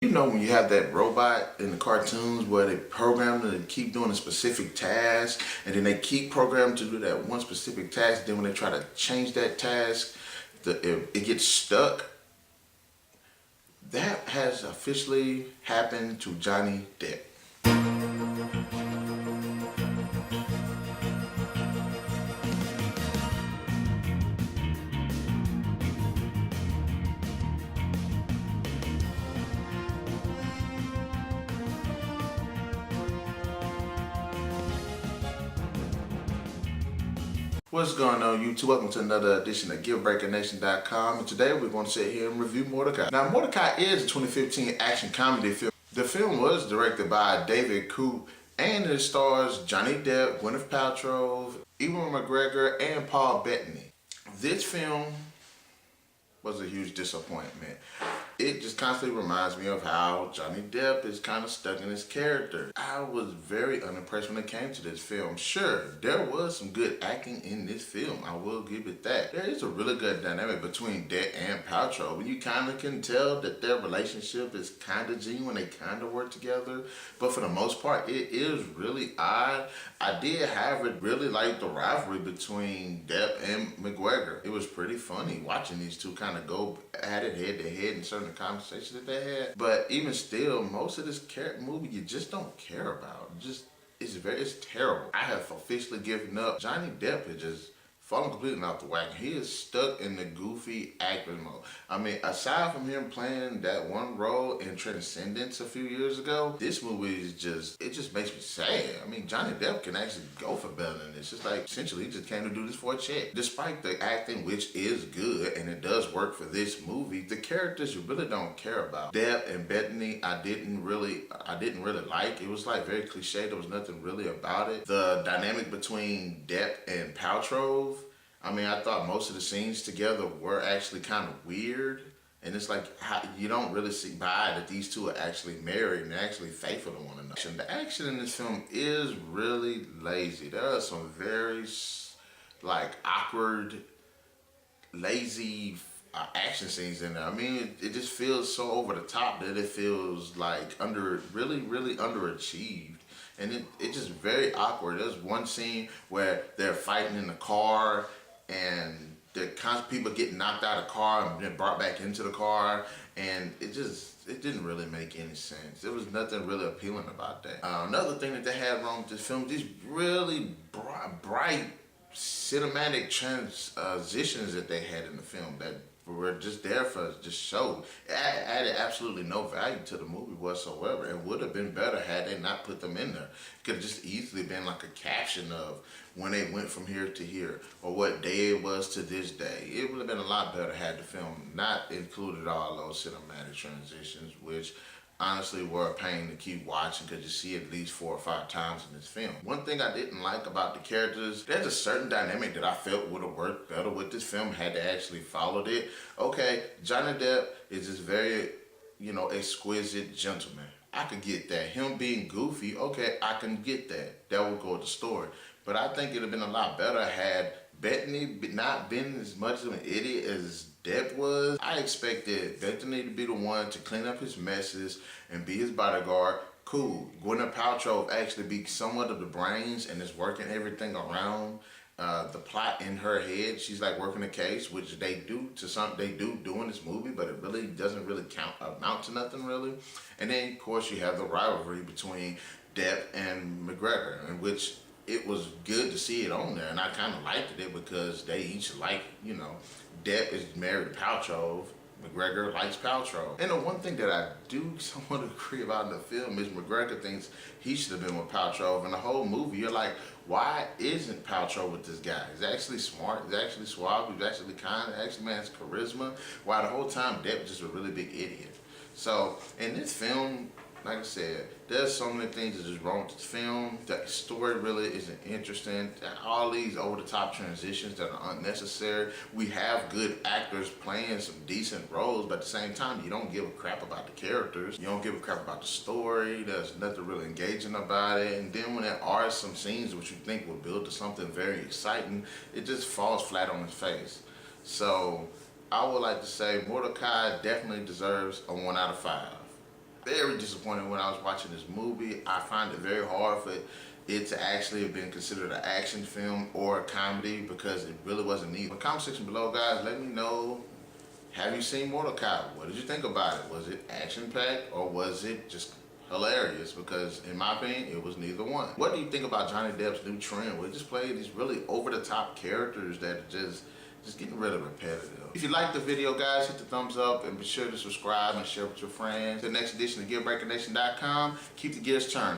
You know when you have that robot in the cartoons where they program them to keep doing a specific task, and then they keep programmed to do that one specific task, then when they try to change that task, it gets stuck. That has officially happened to Johnny Depp. What's going on, YouTube? Welcome to another edition of GiveBreakerNation.com, and today we're going to sit here and review Mortdecai. Now, Mortdecai is a 2015 action comedy film. The film was directed by David Koop, and it stars Johnny Depp, Gwyneth Paltrow, Ewan McGregor, and Paul Bettany. This film was a huge disappointment. It just constantly reminds me of how Johnny Depp is kind of stuck in his character. I was very unimpressed when it came to this film. Sure, there was some good acting in this film. I will give it that. There is a really good dynamic between Depp and Paltrow. When you kind of can tell that their relationship is kind of genuine. They kind of work together. But for the most part, it is really odd. I did, however, really like the rivalry between Depp and McGregor. It was pretty funny watching these two kind of go at it head to head in certain conversations that they had. But even still, most of this movie you just don't care about. It's terrible. I have officially given up. Johnny Depp is just falling completely off the wagon. He is stuck in the goofy acting mode. I mean, aside from him playing that one role in Transcendence a few years ago, this movie is it just makes me sad. I mean, Johnny Depp can actually go for better than this. It's like, essentially, he just came to do this for a check. Despite the acting, which is good, and it does work for this movie, the characters you really don't care about. Depp and Bettany, I didn't really like. It was like very cliche. There was nothing really about it. The dynamic between Depp and Paltrow, I mean, I thought most of the scenes together were actually kind of weird. And it's like, you don't really see by that these two are actually married and actually faithful to one another. The action in this film is really lazy. There are some very, like, awkward, lazy action scenes in there. I mean, it just feels so over the top that it feels like really underachieved. And it just very awkward. There's one scene where they're fighting in the car, and the constant people get knocked out of the car and then brought back into the car, and it didn't really make any sense. There was nothing really appealing about that. Another thing that they had wrong with this film, these really bright cinematic transitions that they had in the film that were just there for just show. It added absolutely no value to the movie whatsoever. It would have been better had they not put them in there. It could have just easily been like a caption of when they went from here to here, or what day it was to this day. It would have been a lot better had the film not included all those cinematic transitions, which honestly were a pain to keep watching because you see at least 4 or 5 times in this film. One thing I didn't like about the characters, there's a certain dynamic that I felt would have worked better with this film had they actually followed it. Okay, Johnny Depp is this very, exquisite gentleman. I could get that. Him being goofy, okay, I can get that. That would go with the story. But I think it would have been a lot better had Bettany not been as much of an idiot as Depp was. I expected Bettany to be the one to clean up his messes and be his bodyguard. Cool. Gwyneth Paltrow actually be somewhat of the brains and is working everything around the plot in her head. She's like working the case, which they do in this movie, but it really doesn't really amount to nothing really. And then of course you have the rivalry between Depp and McGregor, in which it was good to see it on there, and I kind of liked it because they each like, Depp is married to Paltrow, McGregor likes Paltrow. And the one thing that I do somewhat agree about in the film is McGregor thinks he should have been with Paltrow. And the whole movie, you're like, why isn't Paltrow with this guy? He's actually smart, he's actually suave, he's actually kind, actually has charisma. While the whole time Depp is just a really big idiot. So in this film, like I said, there's so many things that is wrong with this film. The story really isn't interesting. All these over-the-top transitions that are unnecessary. We have good actors playing some decent roles, but at the same time, you don't give a crap about the characters. You don't give a crap about the story. There's nothing really engaging about it. And then when there are some scenes which you think will build to something very exciting, it just falls flat on its face. So I would like to say Mortdecai definitely deserves a 1 out of 5. very disappointed when I was watching this movie. I find it very hard for it to actually have been considered an action film or a comedy because it really wasn't neither. In the comment section below, guys, let me know, have you seen Mortdecai? What did you think about it? Was it action-packed or was it just hilarious? Because in my opinion, it was neither one. What do you think about Johnny Depp's new trend where he just played these really over-the-top characters that are just getting rid of repetitive? If you liked the video, guys, hit the thumbs up and be sure to subscribe and share with your friends. The next edition of GearBreakerNation.com. Keep the gears turned.